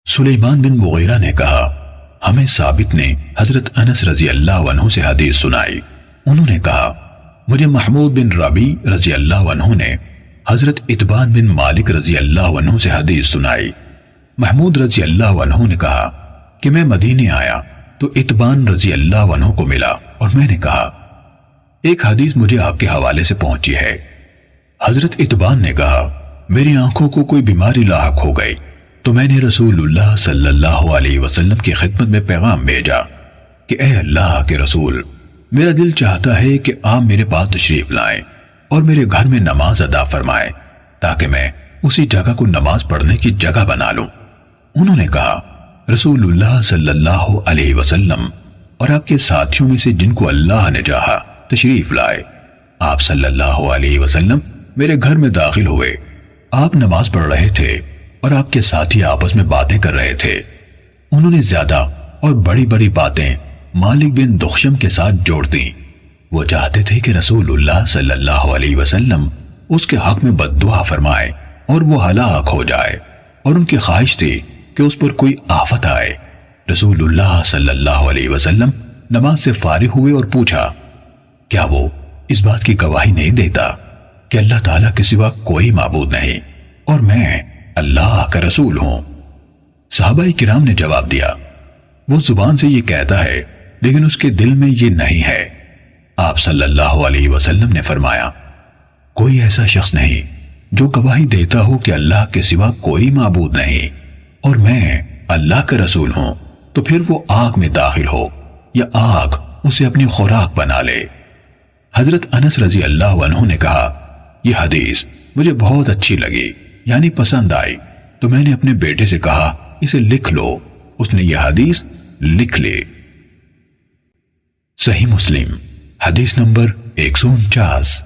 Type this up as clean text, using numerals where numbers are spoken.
سلیمان بن مغیرہ نے کہا ہمیں ثابت نے حضرت انس رضی اللہ عنہ سے حدیث سنائی. انہوں نے کہا مجھے محمود بن ربی رضی اللہ عنہ نے حضرت اتبان بن مالک رضی اللہ عنہ سے حدیث سنائی. محمود رضی اللہ عنہ نے کہا کہ میں مدینے آیا تو اتبان رضی اللہ عنہ کو ملا اور میں نے کہا ایک حدیث مجھے آپ کے حوالے سے پہنچی ہے. حضرت اتبان نے کہا میری آنکھوں کو کوئی بیماری لاحق ہو گئی تو میں نے رسول اللہ صلی اللہ علیہ وسلم کی خدمت میں پیغام بھیجا کہ اے اللہ کے رسول، میرا دل چاہتا ہے کہ آپ میرے پاس تشریف لائیں اور میرے گھر میں نماز ادا فرمائیں تاکہ میں اسی جگہ کو نماز پڑھنے کی جگہ بنا لوں. انہوں نے کہا رسول اللہ صلی اللہ علیہ وسلم اور آپ کے ساتھیوں میں سے جن کو اللہ نے چاہا تشریف لائے. آپ صلی اللہ علیہ وسلم میرے گھر میں داخل ہوئے. آپ نماز پڑھ رہے تھے اور آپ کے ساتھی آپس میں باتیں کر رہے تھے. انہوں نے زیادہ اور بڑی بڑی باتیں مالک بن دخشم کے ساتھ جوڑ دیں. وہ چاہتے تھے کہ رسول اللہ صلی اللہ علیہ وسلم اس کے حق میں بد دعا فرمائے اور وہ ہلاک ہو جائے، اور ان کی خواہش تھی کہ اس پر کوئی آفت آئے. رسول اللہ صلی اللہ علیہ وسلم نماز سے فارغ ہوئے اور پوچھا کیا وہ اس بات کی گواہی نہیں دیتا کہ اللہ تعالیٰ کے سوا کوئی معبود نہیں اور میں اللہ کا رسول ہوں؟ صحابہ کرام نے جواب دیا وہ زبان سے یہ کہتا ہے لیکن اس کے دل میں یہ نہیں ہے. آپ صلی اللہ علیہ وسلم نے فرمایا کوئی ایسا شخص نہیں جو گواہی دیتا ہو کہ اللہ کے سوا کوئی معبود نہیں اور میں اللہ کا رسول ہوں تو پھر وہ آگ میں داخل ہو یا آگ اسے اپنی خوراک بنا لے. حضرت انس رضی اللہ عنہ نے کہا یہ حدیث مجھے بہت اچھی لگی، یعنی پسند آئی، تو میں نے اپنے بیٹے سے کہا اسے لکھ لو. اس نے یہ حدیث لکھ لی. صحیح مسلم حدیث نمبر 149.